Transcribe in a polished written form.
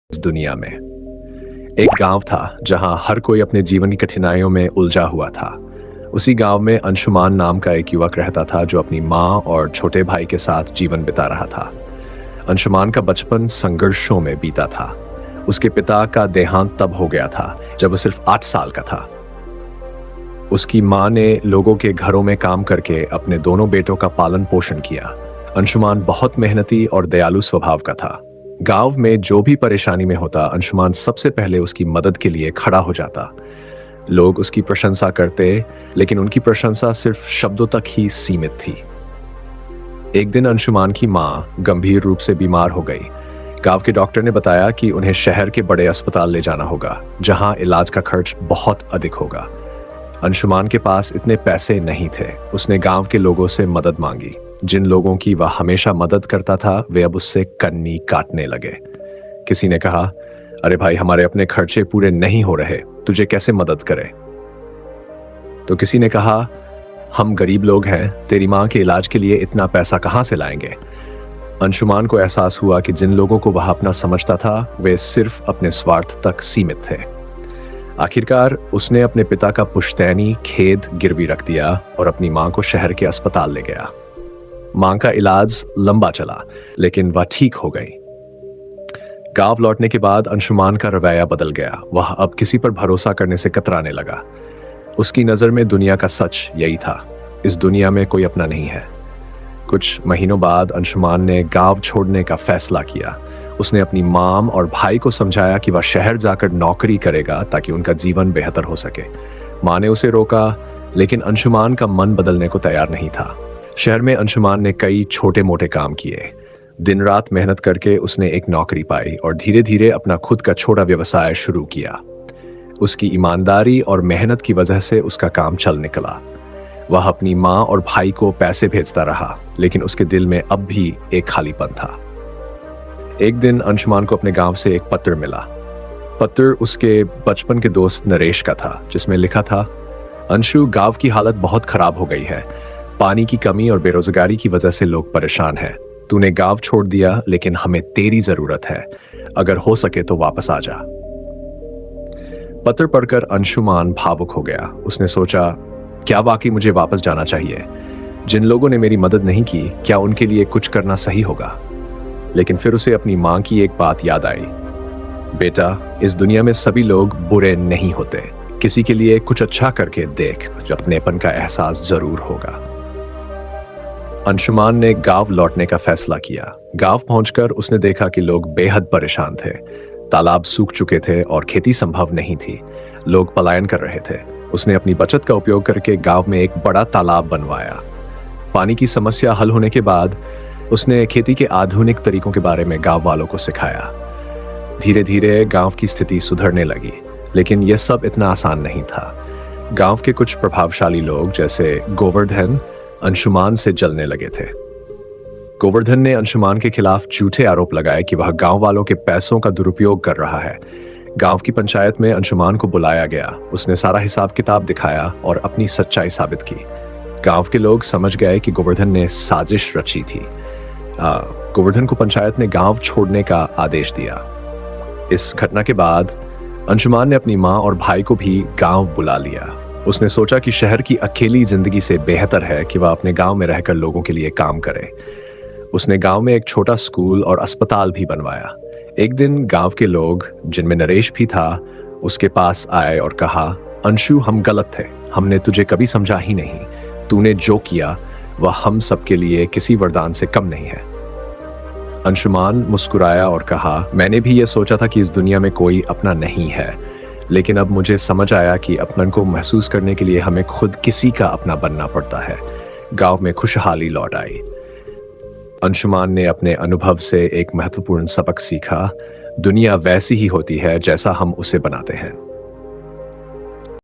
इस दुनिया में एक गांव था जहां हर कोई अपने जीवन की कठिनाइयों में उलझा हुआ था। उसी गांव में अंशुमान नाम का एक युवक रहता था जो अपनी माँ और छोटे भाई के साथ जीवन बिता रहा था। अंशुमान का बचपन संघर्षों में बीता था। उसके पिता का देहांत तब हो गया था जब वो सिर्फ 8 साल का था। उसकी माँ ने लोगों के घरों में काम करके अपने दोनों बेटों का पालन पोषण किया। अंशुमान बहुत मेहनती और दयालु स्वभाव का था। गांव में जो भी परेशानी में होता, अंशुमान सबसे पहले उसकी मदद के लिए खड़ा हो जाता। लोग उसकी प्रशंसा करते, लेकिन उनकी प्रशंसा सिर्फ शब्दों तक ही सीमित थी। एक दिन अंशुमान की माँ गंभीर रूप से बीमार हो गई। गांव के डॉक्टर ने बताया कि उन्हें शहर के बड़े अस्पताल ले जाना होगा, जहां इलाज का खर्च बहुत अधिक होगा। अंशुमान के पास इतने पैसे नहीं थे। उसने गांव के लोगों से मदद मांगी। जिन लोगों की वह हमेशा मदद करता था, वे अब उससे कन्नी काटने लगे। किसी ने कहा, अरे भाई, हमारे अपने खर्चे पूरे नहीं हो रहे, तुझे कैसे मदद करें? तो किसी ने कहा, हम गरीब लोग हैं, तेरी माँ के इलाज के लिए इतना पैसा कहाँ से लाएंगे? अंशुमान को एहसास हुआ कि जिन लोगों को वह अपना समझता था, वे सिर्फ अपने स्वार्थ तक सीमित थे। आखिरकार उसने अपने पिता का पुश्तैनी खेत गिरवी रख दिया और अपनी माँ को शहर के अस्पताल ले गया। माँ का इलाज लंबा चला, लेकिन वह ठीक हो गई। गांव लौटने के बाद अंशुमान का रवैया बदल गया। वह अब किसी पर भरोसा करने से कतराने लगा। उसकी नजर में दुनिया का सच यही था, इस दुनिया में कोई अपना नहीं है। कुछ महीनों बाद अंशुमान ने गांव छोड़ने का फैसला किया। उसने अपनी माँ और भाई को समझाया कि वह शहर जाकर नौकरी करेगा ताकि उनका जीवन बेहतर हो सके। माँ ने उसे रोका, लेकिन अंशुमान का मन बदलने को तैयार नहीं था। शहर में अंशुमान ने कई छोटे मोटे काम किए। दिन रात मेहनत करके उसने एक नौकरी पाई और धीरे धीरे अपना खुद का छोटा व्यवसाय शुरू किया। उसकी ईमानदारी और मेहनत की वजह से उसका काम चल निकला। वह अपनी माँ और भाई को पैसे भेजता रहा, लेकिन उसके दिल में अब भी एक खालीपन था। एक दिन अंशुमान को अपने गांव से एक पत्र मिला। पत्र उसके बचपन के दोस्त नरेश का था, जिसमें लिखा था, अंशु, गांव की हालत बहुत खराब हो गई है। पानी की कमी और बेरोजगारी की वजह से लोग परेशान हैं। तूने गांव छोड़ दिया, लेकिन हमें तेरी जरूरत है। अगर हो सके तो वापस आ जा। पत्र पढ़कर अंशुमान भावुक हो गया। उसने सोचा, क्या वाकई मुझे वापस जाना चाहिए? जिन लोगों ने मेरी मदद नहीं की, क्या उनके लिए कुछ करना सही होगा? लेकिन फिर उसे अपनी माँ की एक बात याद आई, बेटा, इस दुनिया में सभी लोग बुरे नहीं होते। किसी के लिए कुछ अच्छा करके देख, अपनेपन का एहसास जरूर होगा। अंशुमान ने गांव लौटने का फैसला किया। गांव पहुंचकर उसने देखा कि लोग बेहद परेशान थे। तालाब सूख चुके थे और खेती संभव नहीं थी। लोग पलायन कर रहे थे। उसने अपनी बचत का उपयोग करके गांव में एक बड़ा तालाब बनवाया। पानी की समस्या हल होने के बाद उसने खेती के आधुनिक तरीकों के बारे में गांव वालों को सिखाया। धीरे धीरे गांव की स्थिति सुधरने लगी, लेकिन यह सब इतना आसान नहीं था। गांव के कुछ प्रभावशाली लोग, जैसे गोवर्धन, अंशुमान से जलने लगे थे। गोवर्धन ने अंशुमान के खिलाफ झूठे आरोप लगाए कि वह गांव वालों के पैसों का दुरुपयोग कर रहा है। गांव की पंचायत में अंशुमान को बुलाया गया। उसने सारा हिसाब किताब दिखाया और अपनी सच्चाई साबित की। गांव के लोग समझ गए कि गोवर्धन ने साजिश रची थी। गोवर्धन को पंचायत ने गांव छोड़ने का आदेश दिया। इस घटना के बाद अंशुमान ने अपनी माँ और भाई को भी गांव बुला लिया। उसने सोचा कि शहर की अकेली जिंदगी से बेहतर है कि वह अपने गांव में रहकर लोगों के लिए काम करे। उसने गांव में एक छोटा स्कूल और अस्पताल भी बनवाया। एक दिन गांव के लोग, जिनमें नरेश भी था, उसके पास आए और कहा, अंशु, हम गलत थे। हमने तुझे कभी समझा ही नहीं। तूने जो किया वह हम सबके लिए किसी वरदान से कम नहीं है। अंशुमान मुस्कुराया और कहा, मैंने भी यह सोचा था कि इस दुनिया में कोई अपना नहीं है, लेकिन अब मुझे समझ आया कि अपनन को महसूस करने के लिए हमें खुद किसी का अपना बनना पड़ता है। गांव में खुशहाली लौट आई। अंशुमान ने अपने अनुभव से एक महत्वपूर्ण सबक सीखा, दुनिया वैसी ही होती है जैसा हम उसे बनाते हैं।